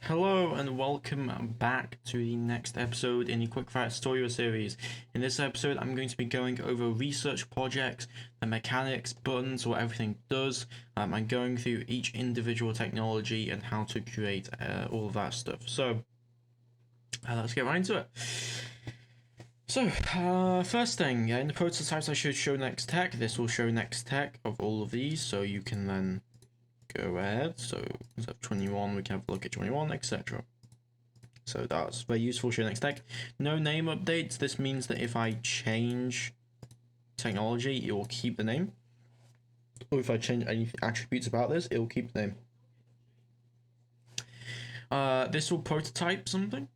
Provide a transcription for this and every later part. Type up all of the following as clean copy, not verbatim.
Hello and welcome back to the next episode in the Quickfire Tutorial series. In this episode, I'm going to be going over research projects, the mechanics, buttons, what everything does. I'm going through each individual technology and how to create all of that stuff. So, let's get right into it. So, first thing, in the prototypes I should show NextTech. This will show NextTech of all of these, so you can then go ahead. So instead of 21, we can have a look at 21, etc. So that's very useful. Show NextTech. No name updates. This means that if I change technology, it will keep the name. Or if I change any attributes about this, it will keep the name. This will prototype something.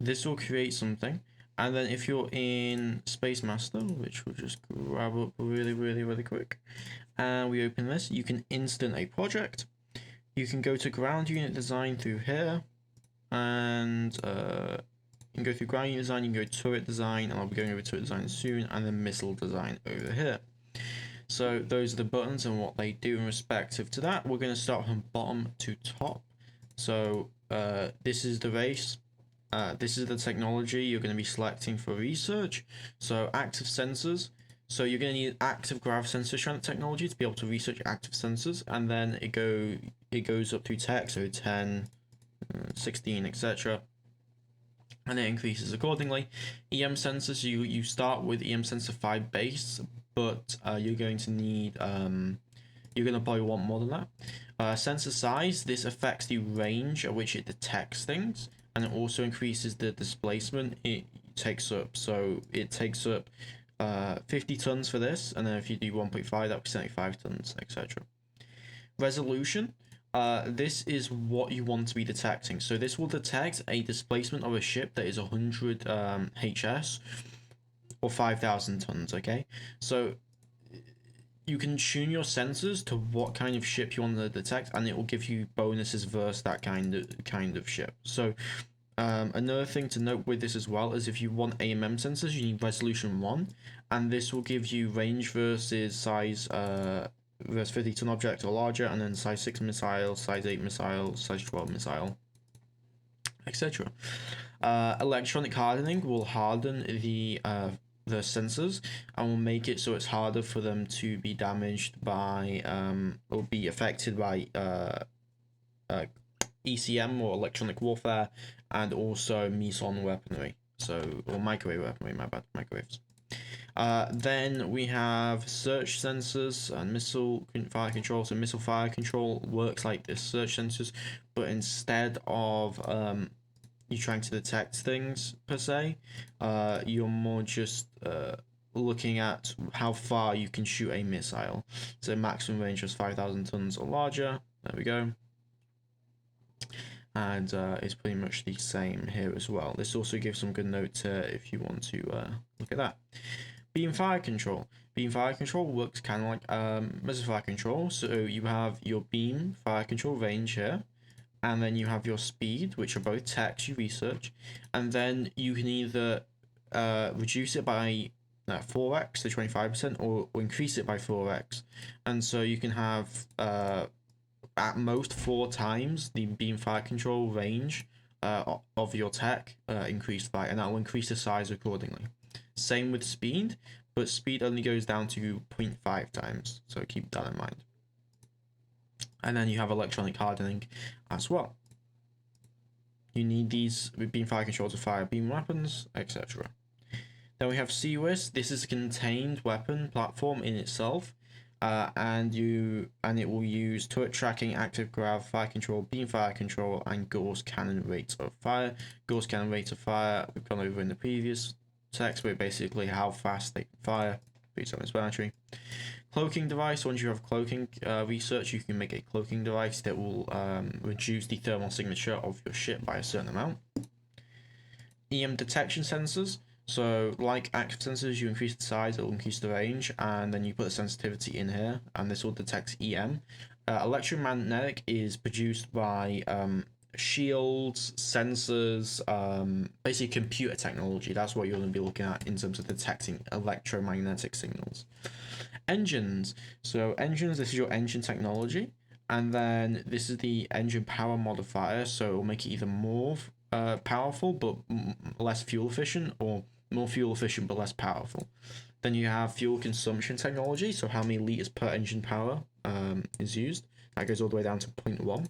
This will create something. And then if you're in Spacemaster, which we'll just grab up really quick, and we open this, you can instant a project. You can go to ground unit design through here, and you can go through ground unit design, you can go turret design, and I'll be going over turret design soon, and then missile design over here. So those are the buttons and what they do in respective to that. We're going to start from bottom to top. So this is the race. This is the technology you're going to be selecting for research. So active sensors. So you're going to need active grav sensor strength technology to be able to research active sensors, and then it goes up through tech, so 10, 16, etc. And it increases accordingly. EM sensors, you start with EM sensor 5 base, but you're going to need you're going to probably want more than that. Sensor size, this affects the range at which it detects things, and it also increases the displacement it takes up. So it takes up 50 tons for this, and then if you do 1.5, that'll be 75 tons, etc. Resolution, this is what you want to be detecting. So this will detect a displacement of a ship that is 100 HS or 5,000 tons. Okay, so you can tune your sensors to what kind of ship you want to detect, and it will give you bonuses versus that kind of ship. So another thing to note with this as well is if you want AMM sensors, you need resolution 1, and this will give you range versus size versus 50 ton object or larger, and then size 6 missile, size 8 missile, size 12 missile, etc. Electronic hardening will harden the sensors and will make it so it's harder for them to be damaged by or be affected by ECM or electronic warfare, and also meson weaponry, or microwave weaponry, my bad, microwaves. Then we have search sensors and missile fire control. So missile fire control works like this search sensors, but instead of you trying to detect things per se, you're more just looking at how far you can shoot a missile. So maximum range is 5,000 tons or larger. There we go. And it's pretty much the same here as well. This also gives some good notes if you want to look at that. Beam fire control. Beam fire control works kind of like missile fire control. So you have your beam fire control range here, and then you have your speed, which are both techs you research, and then you can either reduce it by 4x to 25% or increase it by 4x, and so you can have at most 4 times the beam fire control range of your tech increased by, and that will increase the size accordingly. Same with speed, but speed only goes down to 0.5 times, so keep that in mind. And then you have electronic hardening as well. You need these with beam fire control to fire beam weapons, etc. Then we have CWIS. This is a contained weapon platform in itself, and it will use turret tracking, active grav, fire control, beam fire control, and Gauss cannon rate of fire. Gauss cannon rate of fire we've gone over in the previous text, but basically how fast they can fire. Pretty self-explanatory. Cloaking device. Once you have cloaking research, you can make a cloaking device that will reduce the thermal signature of your ship by a certain amount. EM detection sensors. So like active sensors, you increase the size, it will increase the range, and then you put the sensitivity in here, and this will detect EM. Electromagnetic is produced by shields, sensors, basically computer technology. That's what you're going to be looking at in terms of detecting electromagnetic signals. Engines. So engines, this is your engine technology. And then this is the engine power modifier, so it will make it either more powerful but less fuel efficient, or more fuel efficient but less powerful. Then you have fuel consumption technology, so how many liters per engine power is used. That goes all the way down to 0.1.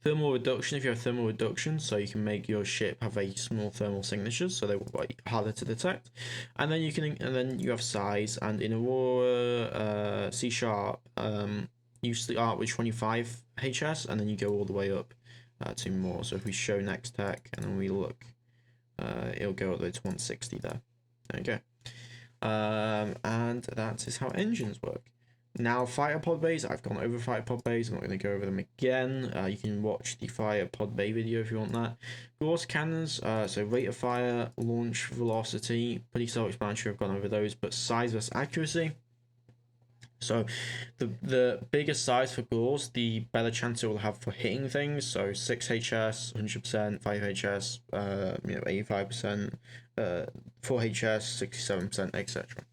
Thermal reduction, if you have thermal reduction, so you can make your ship have a small thermal signatures, so they will be harder to detect. And then you have size, and in Aurora, C#, you start with 25 HS, and then you go all the way up to more. So if we show NextTech and then we look, it'll go all the way to 160 there. There you go. And that is how engines work. Now, Firepot bays, I've gone over Firepot bays, I'm not going to go over them again. You can watch the Firepot bay video if you want that. Gauss cannons, so rate of fire, launch velocity, pretty self-explanatory, I've gone over those, but size versus accuracy. So the bigger size for Gauss, the better chance it will have for hitting things. So 6 HS, 100%, 5 HS, 85%, 4 HS, 67%, etc.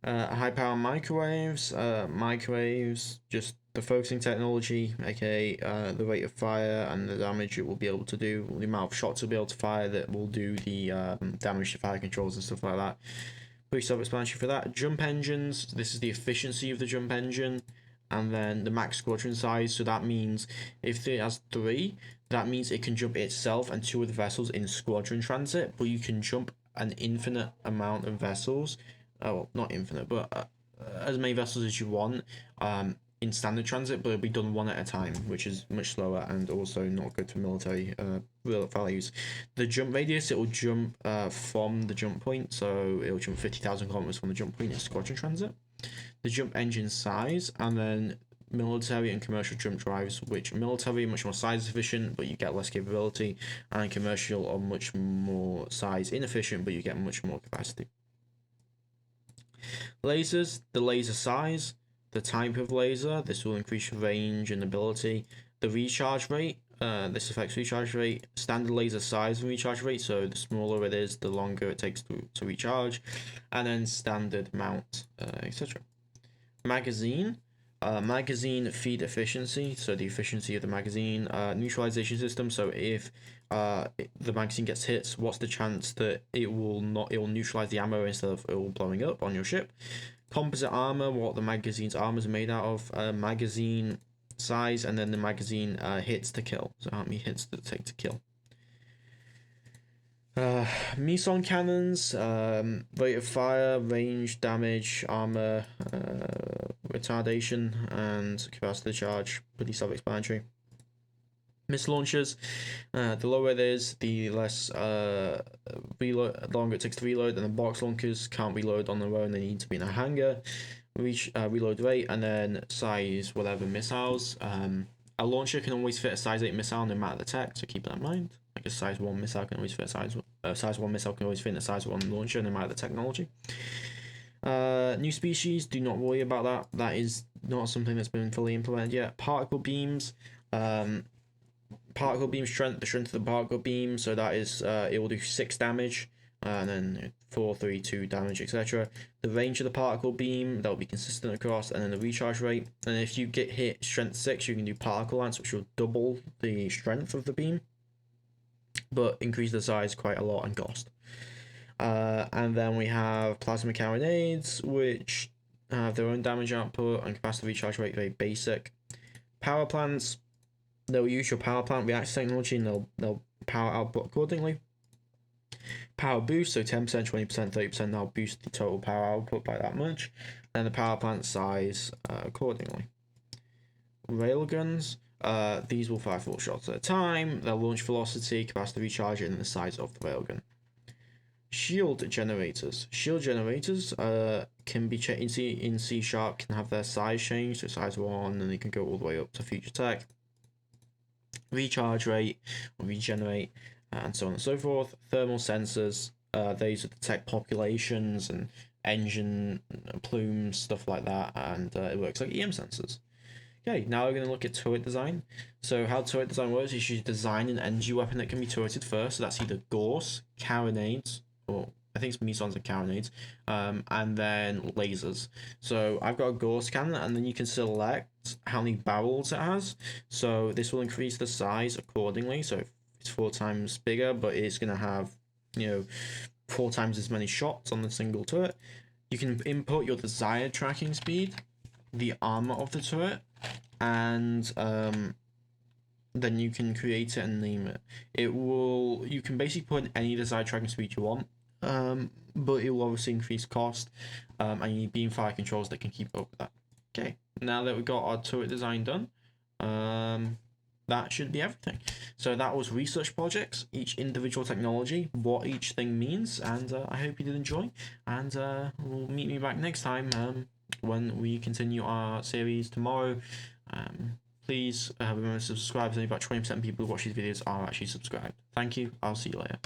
High power microwaves, just the focusing technology, aka the rate of fire and the damage it will be able to do, the amount of shots it'll be able to fire that will do the damage to fire controls and stuff like that. Pretty self-explanatory for that. Jump engines, this is the efficiency of the jump engine, and then the max squadron size, so that means if it has 3, that means it can jump itself and 2 of the vessels in squadron transit, but you can jump an infinite amount of vessels. Well, not infinite, but as many vessels as you want in standard transit, but it'll be done one at a time, which is much slower and also not good for military real values. The jump radius, it will jump from the jump point, so it'll jump 50,000 kilometers from the jump point in squadron transit. The jump engine size, and then military and commercial jump drives, which military are much more size efficient, but you get less capability, and commercial are much more size inefficient, but you get much more capacity. Lasers, the laser size, the type of laser, this will increase your range and ability. The recharge rate, this affects recharge rate. Standard laser size and recharge rate, so the smaller it is, the longer it takes to recharge. And then standard mount, etc. Magazine, magazine feed efficiency, so the efficiency of the magazine. Neutralization system, so if the magazine gets hit, what's the chance that it will neutralize the ammo instead of it all blowing up on your ship. Composite armor, what the magazine's armor is made out of. Magazine size, and then the magazine hits to kill, so how many hits does it take to kill. Meson cannons, rate of fire, range, damage, armor, retardation, and capacity charge, pretty self-explanatory. Missile launchers, the lower it is, the less reload, longer it takes to reload, and the box launchers can't reload on their own, they need to be in a hangar. Reload rate, and then size, whatever missiles. A launcher can always fit a size 8 missile no matter the tech, so keep that in mind. Like a size 1 missile can always fit a size 1 missile can always fit in a size 1 launcher no matter the technology. New species, do not worry about that. That is not something that's been fully implemented yet. Particle beams, particle beam strength, the strength of the particle beam, so that is it will do 6 damage, and then 4, 3, 2 damage, etc. The range of the particle beam, that will be consistent across, and then the recharge rate. And if you get hit strength 6, you can do particle lance, which will double the strength of the beam, but increase the size quite a lot and cost. And then we have plasma carronades, which have their own damage output and capacity recharge rate, very basic. Power plants, they'll use your power plant reactor technology and they'll power output accordingly. Power boost, so 10%, 20%, 30%, they'll boost the total power output by that much. And the power plant size accordingly. Railguns, these will fire 4 shots at a time. They'll launch velocity, capacity recharge, and the size of the railgun. Shield generators. Shield generators can be in C# can have their size changed to size 1, and they can go all the way up to future tech. Recharge rate will regenerate, and so on and so forth. Thermal sensors, these are the tech populations and engine plumes, stuff like that, and it works like EM sensors. Okay, now we're going to look at turret design. So how turret design works is you design an energy weapon that can be turreted first, so that's either Gauss, carronades, or I think it's mesons and carronades, and then lasers. So I've got a Gauss cannon, and then you can select how many barrels it has. So this will increase the size accordingly. So it's 4 times bigger, but it's gonna have, 4 times as many shots on the single turret. You can input your desired tracking speed, the armor of the turret, and then you can create it and name it. You can basically put in any desired tracking speed you want, but it will obviously increase cost, and you need beamfire controls that can keep up with that. Okay, now that we've got our turret design done, that should be everything. So that was research projects, each individual technology, what each thing means, and I hope you did enjoy, and we'll meet me back next time when we continue our series tomorrow. Please remember to subscribe. There's only about 20% of people who watch these videos are actually subscribed. Thank you. I'll see you later.